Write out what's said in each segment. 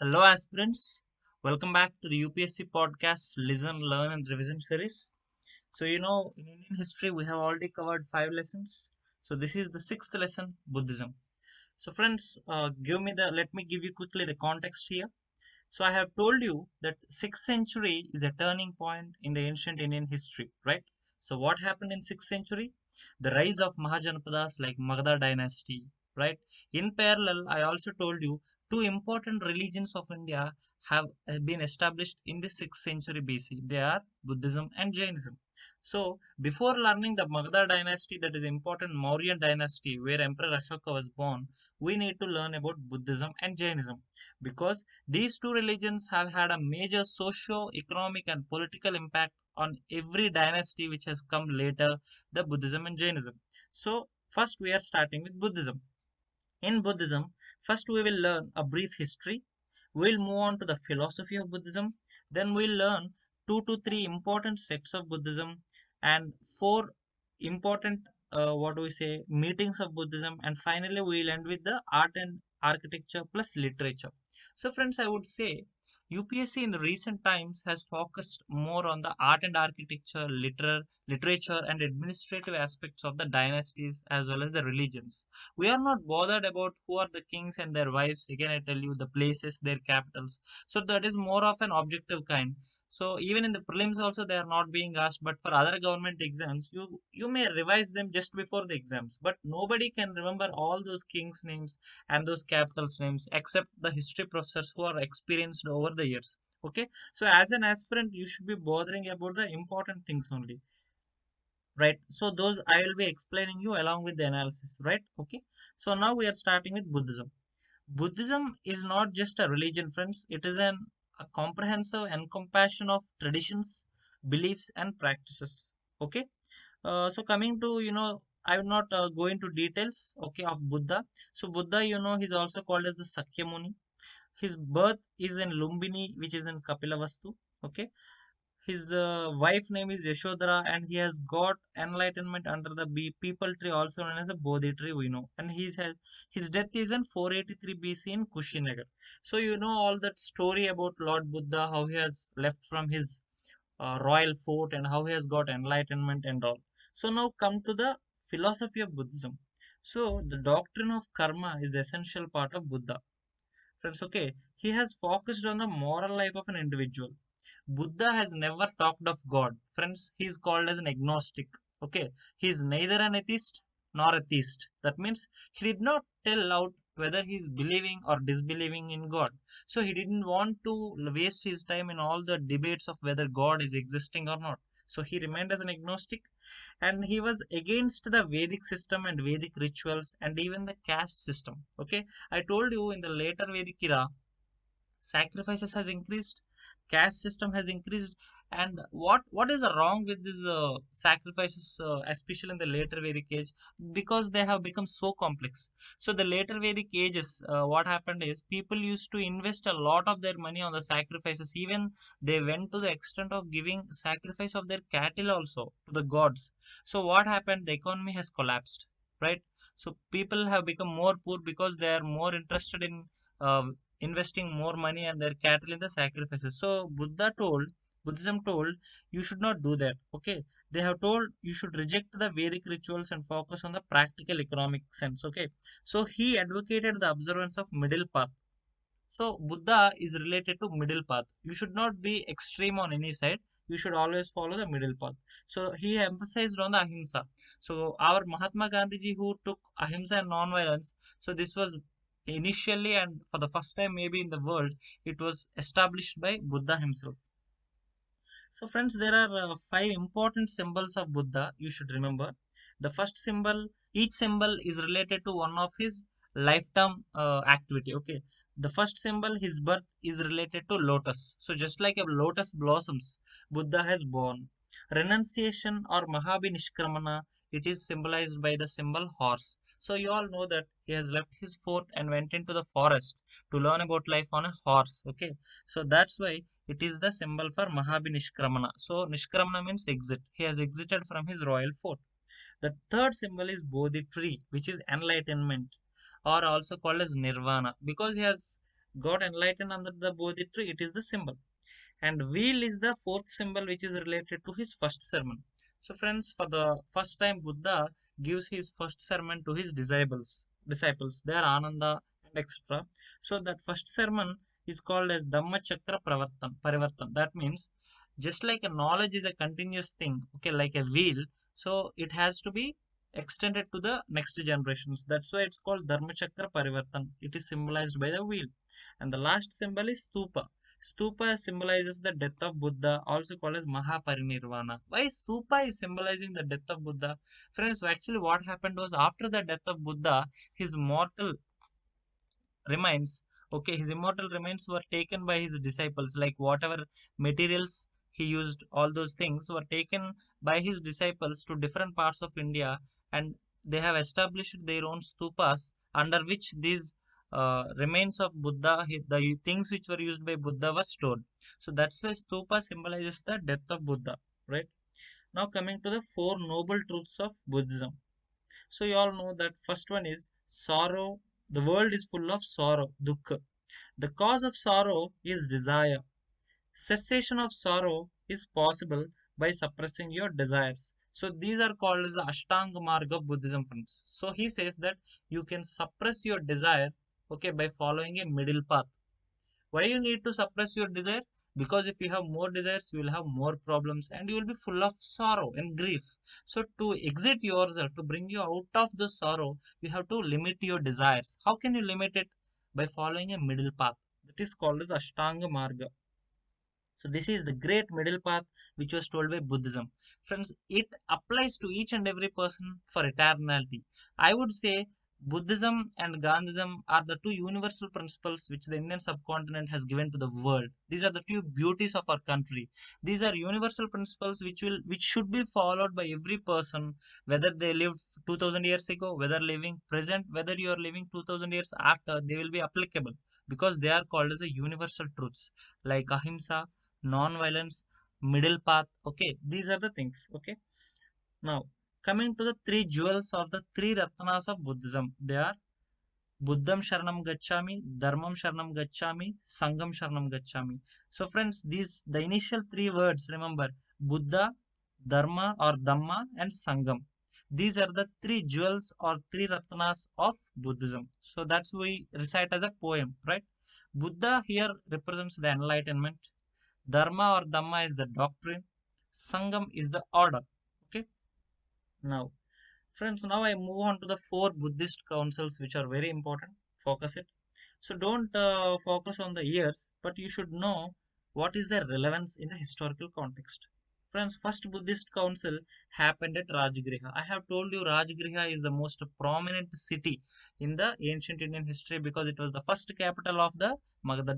Hello, aspirants. Welcome back to the UPSC podcast Listen, Learn, and Revision series. In Indian history, we have already covered 5 lessons. So, this is the sixth lesson Buddhism. So, friends, let me give you quickly the context here. So, I have told you that 6th century is a turning point in the ancient Indian history, right? So, what happened in 6th century? The rise of Mahajanapadas like Magadha dynasty, right? In parallel, I also told you two important religions of India have been established in the 6th century BC. They are Buddhism and Jainism. So, before learning the Magadha dynasty, that is important Mauryan dynasty where Emperor Ashoka was born, we need to learn about Buddhism and Jainism because these two religions have had a major socio-economic and political impact on every dynasty which has come later, the Buddhism and Jainism. So, first we are starting with Buddhism. In Buddhism, first we will learn a brief history. We'll move on to the philosophy of Buddhism. Then we'll learn 2 to 3 important sects of Buddhism and 4 important, what do we say, meetings of Buddhism. And finally, we'll end with the art and architecture plus literature. So, friends, I would say UPSC in the recent times has focused more on the art and architecture, literature, and administrative aspects of the dynasties as well as the religions. We are not bothered about who are the kings and their wives. Again, I tell you the places, their capitals. So that is more of an objective kind. So even in the prelims also they are not being asked, but for other government exams, you may revise them just before the exams. But nobody can remember all those kings' names and those capitals' names except the history professors who are experienced over the years. Okay, so as an aspirant, you should be bothering about the important things only, right? So those I will be explaining you along with the analysis, right? Okay, so now we are starting with Buddhism. Buddhism is not just a religion, friends. It is a comprehensive encompassing of traditions, beliefs, and practices. Okay, so coming to I will not go into details, okay, of Buddha. So Buddha, he's also called as the Sakyamuni. His birth is in Lumbini, which is in Kapilavastu. Okay, his wife name is Yashodhara, and he has got enlightenment under the people tree, also known as a Bodhi tree. We know, and his death is in 483 BC in Kushinagar. So you know all that story about Lord Buddha, how he has left from his royal fort and how he has got enlightenment and all. So now come to the philosophy of Buddhism. So the doctrine of karma is the essential part of Buddha. Friends, okay, he has focused on the moral life of an individual. Buddha has never talked of God. Friends, he is called as an agnostic. Okay, he is neither an atheist nor a theist. That means he did not tell out whether he is believing or disbelieving in God. So he didn't want to waste his time in all the debates of whether God is existing or not. So he remained as an agnostic, and he was against the Vedic system and Vedic rituals and even the caste system. Okay, I told you in the later Vedic era, sacrifices has increased, caste system has increased, and what is the wrong with these sacrifices, especially in the later Vedic age, because they have become so complex. So the later Vedic ages, what happened is people used to invest a lot of their money on the sacrifices. Even they went to the extent of giving sacrifice of their cattle also to the gods. So what happened, the economy has collapsed, right? So people have become more poor because they are more interested in uh, investing more money and their cattle in the sacrifices. So Buddhism told you should not do that. Okay, they have told you should reject the Vedic rituals and focus on the practical economic sense. Okay, so he advocated the observance of middle path. So Buddha is related to middle path. You should not be extreme on any side. You should always follow the middle path. So he emphasized on the ahimsa. So our Mahatma Gandhi who took ahimsa and non-violence. So this was initially and for the first time maybe in the world, it was established by Buddha himself. So friends, there are 5 important symbols of Buddha you should remember. The first symbol, each symbol is related to one of his lifetime activity. Okay, the first symbol, his birth, is related to lotus. So just like a lotus blossoms, Buddha has born. Renunciation or Mahabhinishkramana, it is symbolized by the symbol horse. So you all know that he has left his fort and went into the forest to learn about life on a horse. Okay, so that's why it is the symbol for Mahabhinishkramana. So Nishkramana means exit. He has exited from his royal fort. The third symbol is Bodhi tree, which is enlightenment, or also called as Nirvana, because he has got enlightened under the Bodhi tree, it is the symbol. And wheel is the fourth symbol which is related to his first sermon. So friends, for the first time Buddha gives his first sermon to his disciples, they are Ananda and etc. So that first sermon is called as Dhamma Chakra Parivartan. That means just like a knowledge is a continuous thing, okay, like a wheel, so it has to be extended to the next generations. That's why it's called Dharma Chakra Parivartan. It is symbolized by the wheel. And the last symbol is stupa. Stupa symbolizes the death of Buddha, also called as Mahaparinirvana. Why Stupa is symbolizing the death of Buddha? Friends, actually what happened was after the death of Buddha, his mortal remains, okay, his immortal remains were taken by his disciples, like whatever materials he used, all those things were taken by his disciples to different parts of India, and they have established their own stupas under which these remains of Buddha, the things which were used by Buddha were stored. So that's why stupa symbolizes the death of Buddha, right? Now coming to the four noble truths of Buddhism. So you all know that first one is sorrow. The world is full of sorrow, dukkha. The cause of sorrow is desire. Cessation of sorrow is possible by suppressing your desires. So these are called as the Ashtanga Marga of Buddhism, friends. So he says that you can suppress your desire, okay, by following a middle path. Why you need to suppress your desire? Because if you have more desires, you will have more problems and you will be full of sorrow and grief. So to exit yourself, to bring you out of the sorrow, you have to limit your desires. How can you limit it? By following a middle path. That is called as Ashtanga Marga. So this is the great middle path which was told by Buddhism. Friends, it applies to each and every person for eternity. I would say Buddhism and Gandhism are the two universal principles which the Indian subcontinent has given to the world. These are the two beauties of our country. These are universal principles which should be followed by every person, whether they lived 2000 years ago, whether living present, whether you are living 2000 years after, they will be applicable because they are called as a universal truths like ahimsa, non-violence, middle path. Okay, these are the things. Okay, now coming to the three jewels or the three ratnas of Buddhism, they are Buddham Sharanam Gacchami, Dharmam Sharanam Gacchami, Sangam Sharanam Gacchami. So, friends, these the initial three words, remember Buddha, Dharma or Dhamma, and Sangam. These are the three jewels or three ratnas of Buddhism. So, that's we recite as a poem, right? Buddha here represents the enlightenment. Dharma or Dhamma is the doctrine. Sangam is the order. Okay. Now, friends, now I move on to the four Buddhist councils which are very important. Focus it. So don't focus on the years, but you should know what is their relevance in the historical context. Friends, first Buddhist council happened at Rajgriha. I have told you Rajgriha is the most prominent city in the ancient Indian history because it was the first capital of the Magadha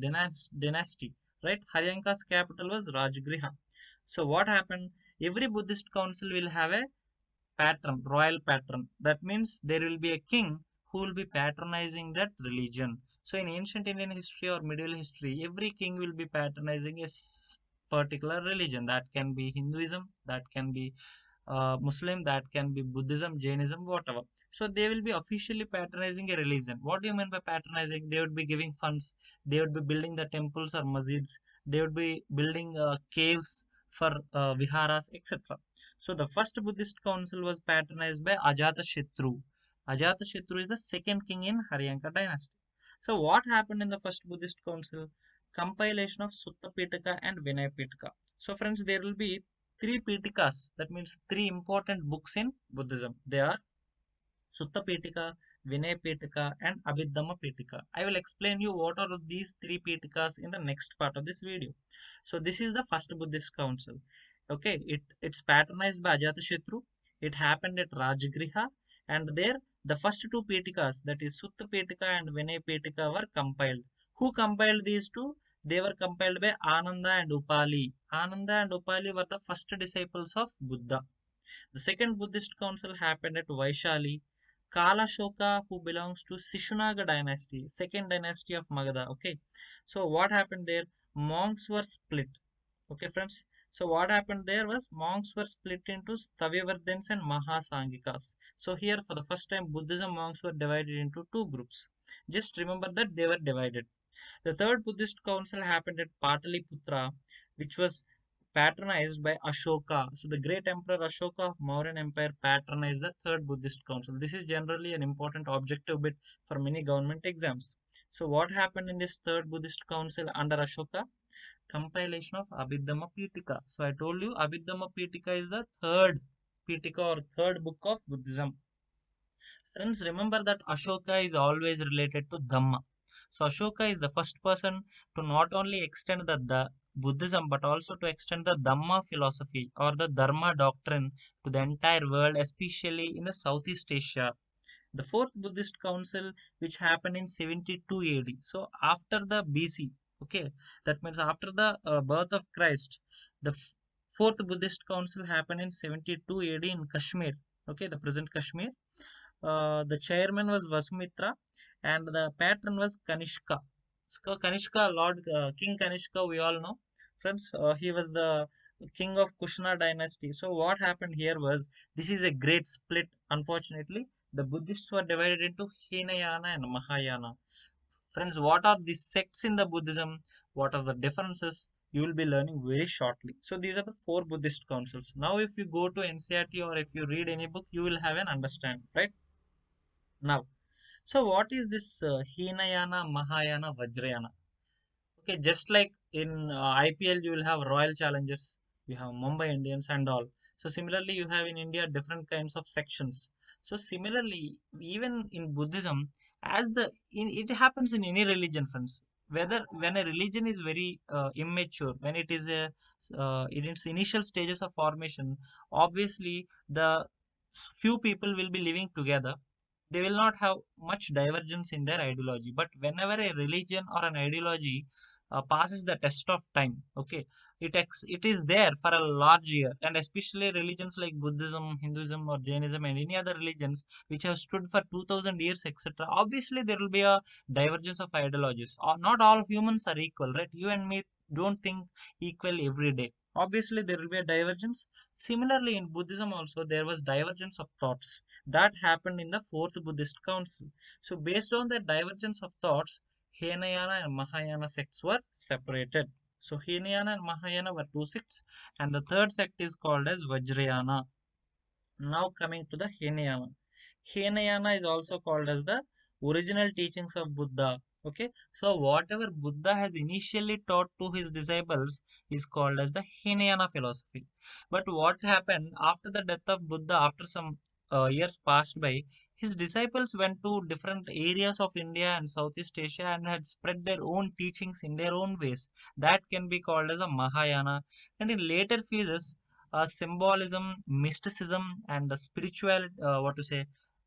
dynasty. Right? Haryanka's capital was Rajgriha. So what happened? Every Buddhist council will have a patron, royal patron. That means there will be a king who will be patronizing that religion. So in ancient Indian history or medieval history, every king will be patronizing a particular religion. That can be Hinduism, that can be Muslim, that can be Buddhism, Jainism, whatever. So they will be officially patronizing a religion. What do you mean by patronizing? They would be giving funds, they would be building the temples or masjids, they would be building caves for viharas, etc. So the first Buddhist council was patronized by Ajatashatru. Ajatashatru is the second king in Haryanka dynasty. So what happened in the first Buddhist council? Compilation of Sutta Pitaka and Vinaya Pitaka. So friends, there will be three Pitikas. That means three important books in Buddhism. They are Sutta Pitaka, Vinaya Pitaka, and Abhidhamma Pitaka. I will explain you what are these three Pitikas in the next part of this video. So this is the first Buddhist council. Okay, it's patronized by Ajatashatru. It happened at Rajgriha, and there the first two Pitikas, that is Sutta Pitaka and Vinaya Pitaka, were compiled. Who compiled these two? They were compiled by Ananda and Upali. Ananda and Upali were the first disciples of Buddha. The second Buddhist council happened at Vaishali. Kalashoka, who belongs to Sishunaga dynasty, second dynasty of Magadha. Okay, so what happened there? Monks were split. Okay, friends. So what happened there was monks were split into Stavyavardhans and Mahasangikas. So here for the first time Buddhism monks were divided into two groups. Just remember that they were divided. The third Buddhist council happened at Pataliputra, which was patronized by Ashoka. So the great emperor Ashoka of Mauryan Empire patronized the third Buddhist council. This is generally an important objective bit for many government exams. So what happened in this third Buddhist council under Ashoka? Compilation of Abhidhamma Pitika. So I told you Abhidhamma Pitika is the third Pitika or third book of Buddhism. Friends, remember that Ashoka is always related to Dhamma. So Ashoka is the first person to not only extend the Buddhism but also to extend the Dhamma philosophy or the Dharma doctrine to the entire world, especially in the Southeast Asia. The fourth Buddhist council, which happened in 72 AD. So after the BC, okay, that means after the birth of Christ, the fourth Buddhist council happened in 72 AD in Kashmir, okay, the present Kashmir. The chairman was Vasumitra and the patron was Kanishka. So Kanishka, King Kanishka, we all know. Friends, he was the king of Kushana dynasty. So what happened here was, this is a great split. Unfortunately, the Buddhists were divided into Hinayana and Mahayana. Friends, what are the sects in the Buddhism? What are the differences? You will be learning very shortly. So these are the four Buddhist councils. Now, if you go to NCERT or if you read any book, you will have an understanding, right? Now, so what is this Hinayana, Mahayana, Vajrayana? Okay, just like in IPL, you will have Royal Challengers, you have Mumbai Indians and all. So similarly, you have in India different kinds of sections. So similarly, even in Buddhism, it happens in any religion, friends. Whether when a religion is very immature, when it is in its initial stages of formation, obviously the few people will be living together, they will not have much divergence in their ideology. But whenever a religion or an ideology passes the test of time, okay, it is there for a large year, and especially religions like Buddhism, Hinduism, or Jainism, and any other religions which have stood for 2000 years, etc. Obviously, there will be a divergence of ideologies. Not all humans are equal, right? You and me don't think equal every day. Obviously, there will be a divergence. Similarly, in Buddhism also there was divergence of thoughts that happened in the fourth Buddhist council. So, based on the divergence of thoughts, Hinayana and Mahayana sects were separated. So, Hinayana and Mahayana were two sects, and the third sect is called as Vajrayana. Now, coming to the Hinayana. Hinayana is also called as the original teachings of Buddha. Okay, so whatever Buddha has initially taught to his disciples is called as the Hinayana philosophy. But what happened after the death of Buddha, after some years passed by, his disciples went to different areas of India and Southeast Asia and had spread their own teachings in their own ways. That can be called as a Mahayana. And in later phases, symbolism, mysticism, and the spiritual, what to say,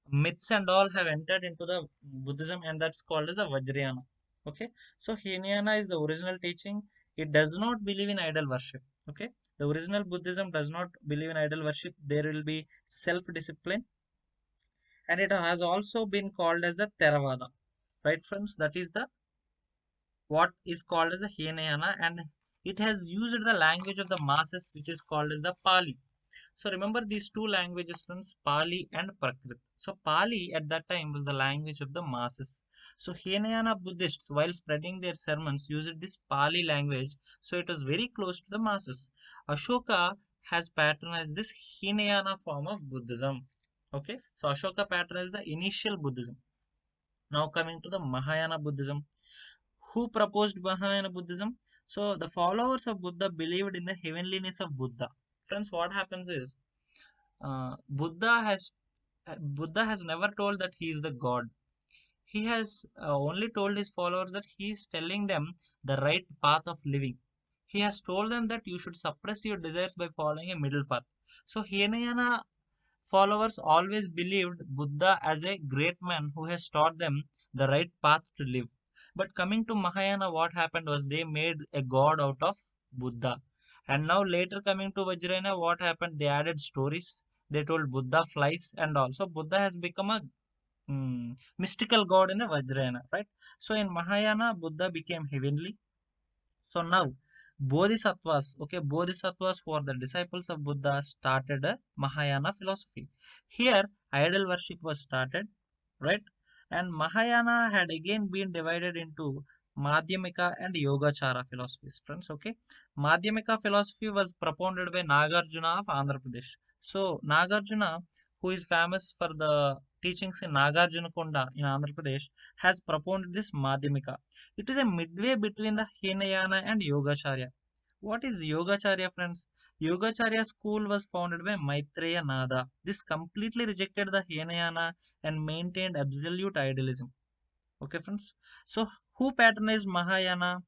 myths and all have entered into the Buddhism, and that's called as the Vajrayana. Okay, so Hinayana is the original teaching. It does not believe in idol worship. Okay, the original Buddhism does not believe in idol worship. There will be self-discipline, and it has also been called as the Theravada. Right, friends? That is the what is called as the Hinayana, and it has used the language of the masses, which is called as the Pali. So remember these two languages, friends, Pali and Prakrit. So Pali at that time was the language of the masses. So Hinayana Buddhists, while spreading their sermons, used this Pali language, so it was very close to the masses. Ashoka has patronized this Hinayana form of Buddhism. Okay, so Ashoka patronized the initial Buddhism. Now coming to the Mahayana Buddhism. Who proposed Mahayana Buddhism? So the followers of Buddha believed in the heavenliness of Buddha. Friends, what happens is uh, Buddha has Buddha has never told that he is the God. He has only told his followers that he is telling them the right path of living. He has told them that you should suppress your desires by following a middle path. So Hinayana followers always believed Buddha as a great man who has taught them the right path to live. But coming to Mahayana, what happened was they made a god out of Buddha. And now later coming to Vajrayana, what happened? They added stories. They told Buddha flies and also Buddha has become a mystical god in the Vajrayana, right? So in Mahayana, Buddha became heavenly. So now, Bodhisattvas, okay, Bodhisattvas who are the disciples of Buddha started a Mahayana philosophy. Here, idol worship was started, right? And Mahayana had again been divided into Madhyamika and Yogachara philosophies, friends. Okay, Madhyamika philosophy was propounded by Nagarjuna of Andhra Pradesh. So Nagarjuna, who is famous for the teachings in Nagarjuna Konda in Andhra Pradesh, has propounded this Madhyamika. It is a midway between the Hinayana and Yogacharya. What is Yogacharya, friends? Yogacharya school was founded by Maitreya Nada. This completely rejected the Hinayana and maintained absolute idealism. Okay, friends. So, who patronized Mahayana?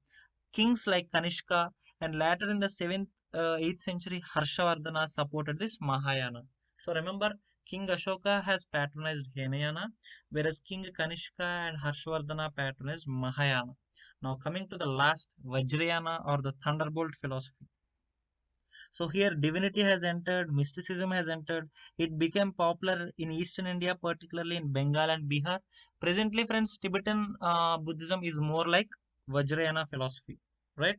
Kings like Kanishka, and later in the 7th, 8th century, Harshavardhana supported this Mahayana. So, remember, King Ashoka has patronized Hinayana, whereas King Kanishka and Harshavardhana patronized Mahayana. Now, coming to the last, Vajrayana or the Thunderbolt philosophy. So here divinity has entered, mysticism has entered. It became popular in Eastern India, particularly in Bengal and Bihar. Presently, friends, Tibetan Buddhism is more like Vajrayana philosophy, right?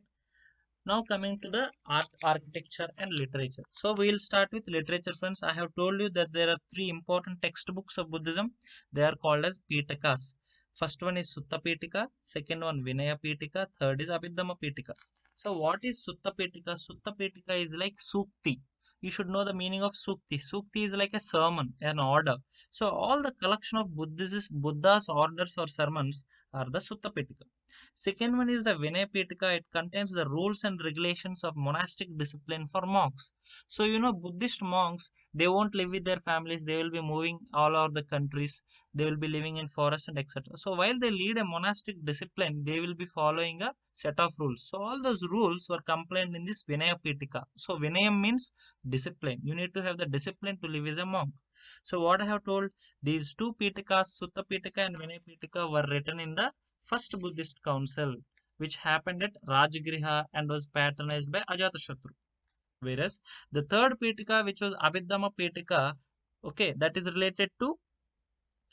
Now coming to the art, architecture and literature. So we'll start with literature, friends. I have told you that there are three important textbooks of Buddhism. They are called as Pitakas. First one is Sutta Pitika, second one Vinaya Pitika, third is Abhidhamma Pitika. So what is Sutta Pitika? Sutta Pitika is like Sukti. You should know the meaning of Sukti. Sukti is like a sermon, an order. So all the collection of Buddha's orders or sermons are the Sutta Pitika. Second one is the Vinaya Pitika. It contains the rules and regulations of monastic discipline for monks. So, Buddhist monks, they won't live with their families. They will be moving all over the countries. They will be living in forests and etc. So, while they lead a monastic discipline, they will be following a set of rules. So, all those rules were complained in this Vinaya Pitika. So, Vinayam means discipline. You need to have the discipline to live as a monk. So, what I have told, these two Pitakas, Sutta Pitaka and Vinaya Pitaka, were written in the first Buddhist council, which happened at Rajgriha and was patronized by Ajatashatru. Whereas the third Pitika, which was Abhidhamma Pitika, okay, that is related to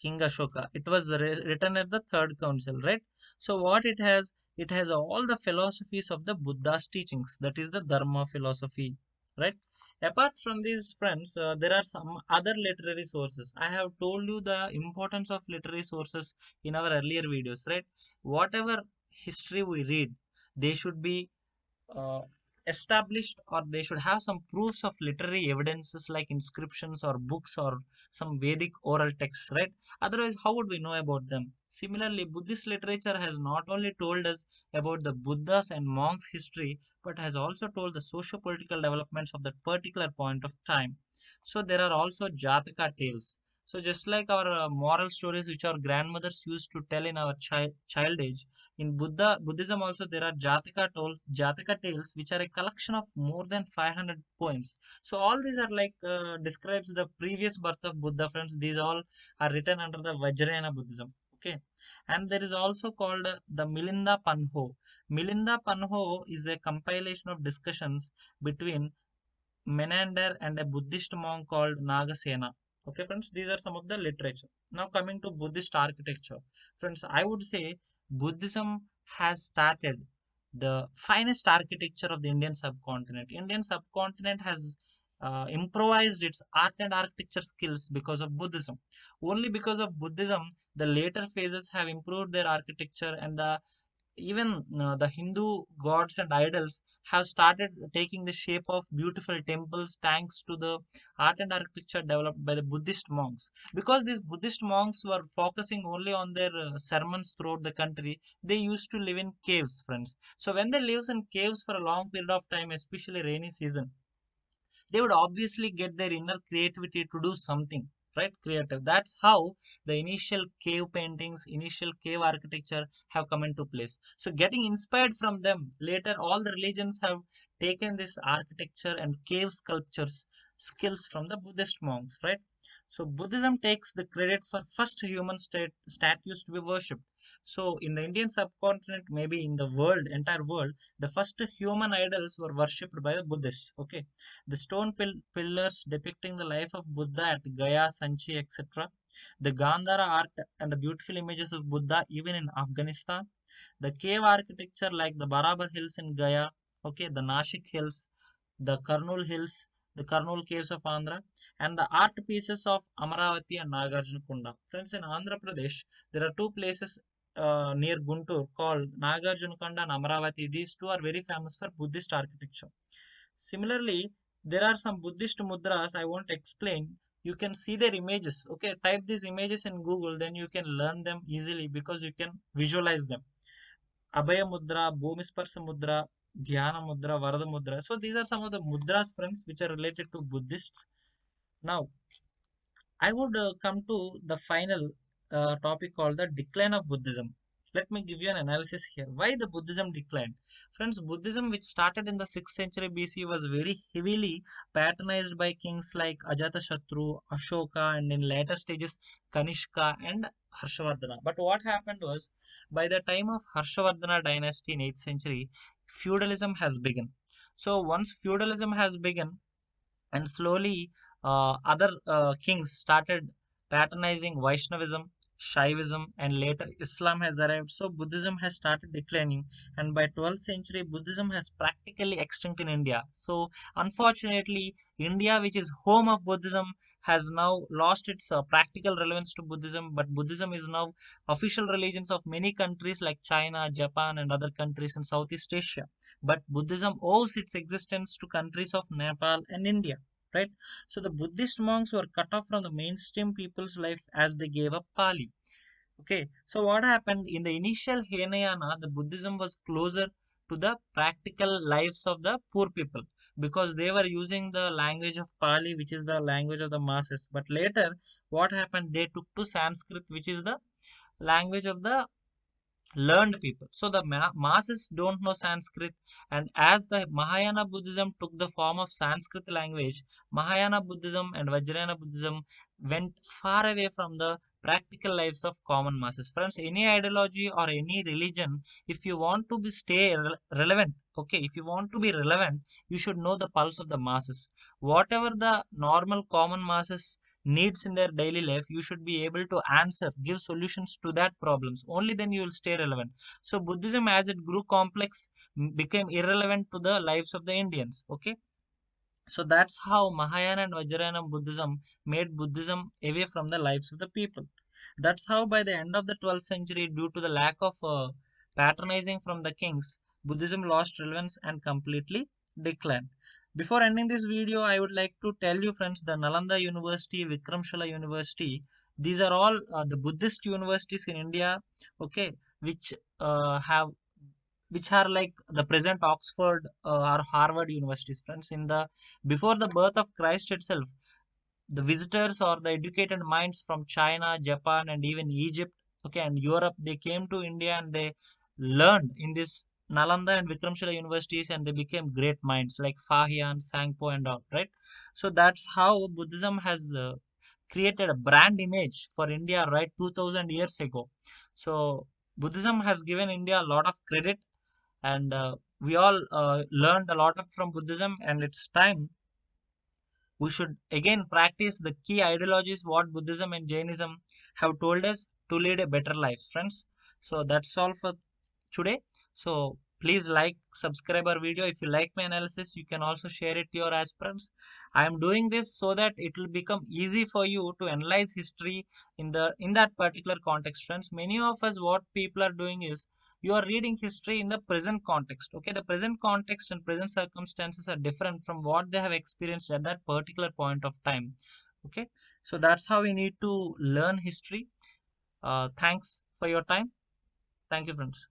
King Ashoka. It was written at the third council, right? So what it has all the philosophies of the Buddha's teachings. That is the Dharma philosophy, right? Apart from these, friends, there are some other literary sources. I have told you the importance of literary sources in our earlier videos, right? Whatever history we read, they should be uh, established, or they should have some proofs of literary evidences like inscriptions or books or some Vedic oral texts, right? Otherwise, how would we know about them? Similarly, Buddhist literature has not only told us about the Buddhas and monks' history, but has also told the socio-political developments of that particular point of time. So there are also Jataka tales. So just like our moral stories which our grandmothers used to tell in our child age, in Buddhism also there are Jataka tales, which are a collection of more than 500 poems. So all these are like describes the previous birth of Buddha, friends. These all are written under the Vajrayana Buddhism. Okay, and there is also called the Milinda Panho. Milinda Panho is a compilation of discussions between Menander and a Buddhist monk called Nagasena. Okay, friends, these are some of the literature. Now, coming to Buddhist architecture, friends, I would say Buddhism has started the finest architecture of the Indian subcontinent. Indian subcontinent has improvised its art and architecture skills because of Buddhism. Only because of Buddhism, the later phases have improved their architecture, and even the Hindu gods and idols have started taking the shape of beautiful temples thanks to the art and architecture developed by the Buddhist monks. Because these Buddhist monks were focusing only on their sermons throughout the country, they used to live in caves, friends. So when they live in caves for a long period of time, especially rainy season, they would obviously get their inner creativity to do something, right? Creative. That's how the initial cave paintings, initial cave architecture have come into place. So getting inspired from them, later all the religions have taken this architecture and cave sculptures skills from the Buddhist monks, right? So Buddhism takes the credit for first human statues to be worshipped. So in the Indian subcontinent, maybe in the world, entire world, the first human idols were worshipped by the Buddhists. Okay, the stone pillars depicting the life of Buddha at Gaya, Sanchi, etc. The Gandhara art and the beautiful images of Buddha even in Afghanistan. The cave architecture like the Barabar Hills in Gaya, okay, the Nashik Hills, the Karnool Hills, the Karnool Caves of Andhra, and the art pieces of Amaravati and Nagarjuna Kunda. Friends, in Andhra Pradesh, there are two places near Guntur called Nagarjunakonda and Amravati. These two are very famous for Buddhist architecture. Similarly, there are some Buddhist mudras I won't explain. You can see their images. Okay, type these images in Google, then you can learn them easily because you can visualize them. Abhaya Mudra, Bhumisparsa Mudra, Dhyana Mudra, Varada Mudra. So these are some of the mudras, friends, which are related to Buddhists. Now, I would come to the final topic called the decline of Buddhism. Let me give you an analysis here. Why the Buddhism declined? Friends, Buddhism, which started in the 6th century BC, was very heavily patronized by kings like Ajatashatru, Ashoka, and in later stages Kanishka and Harshavardhana. But what happened was, by the time of Harshavardhana dynasty in 8th century, feudalism has begun. So once feudalism has begun, and slowly other kings started patronizing Vaishnavism, Shaivism, and later Islam has arrived. So Buddhism has started declining, and by 12th century, Buddhism has practically extinct in India. So unfortunately, India, which is home of Buddhism, has now lost its practical relevance to Buddhism. But Buddhism is now official religions of many countries like China, Japan, and other countries in Southeast Asia. But Buddhism owes its existence to countries of Nepal and India, right? So the Buddhist monks were cut off from the mainstream people's life as they gave up Pali. Okay, so what happened in the initial Hinayana, the Buddhism was closer to the practical lives of the poor people because they were using the language of Pali, which is the language of the masses. But later, what happened? They took to Sanskrit, which is the language of the learned people. So the masses don't know Sanskrit, and as the Mahayana Buddhism took the form of Sanskrit language, Mahayana Buddhism and Vajrayana Buddhism went far away from the practical lives of common masses. Friends, any ideology or any religion, if you want to be stay relevant, okay, if you want to be relevant, you should know the pulse of the masses. Whatever the normal common masses needs in their daily life, you should be able to answer, give solutions to that problems. Only then you will stay relevant. So Buddhism, as it grew complex, became irrelevant to the lives of the Indians. Okay, so that's how Mahayana and Vajrayana Buddhism made Buddhism away from the lives of the people. That's how by the end of the 12th century, due to the lack of patronizing from the kings, Buddhism lost relevance and completely declined. Before ending this video, I would like to tell you, friends, the Nalanda University, Vikramshila University, these are all the Buddhist universities in India, okay, which have which are like the present Oxford or Harvard universities, friends. In the before the birth of Christ itself, the visitors or the educated minds from China, Japan, and even Egypt, okay, and Europe, they came to India and they learned in this Nalanda and Vikramshila universities, and they became great minds like Fahian, Sangpo, and all, right? So that's how Buddhism has created a brand image for India right 2000 years ago. So Buddhism has given India a lot of credit, and we all learned a lot from Buddhism, and it's time we should again practice the key ideologies what Buddhism and Jainism have told us to lead a better life, friends. So that's all for today. So please like, subscribe our video. If you like my analysis, you can also share it to your aspirants. I am doing this so that it will become easy for you to analyze history in that particular context, friends. Many of us, what people are doing is you are reading history in the present context. Okay, the present context and present circumstances are different from what they have experienced at that particular point of time. Okay, so that's how we need to learn history. Thanks for your time. Thank you, friends.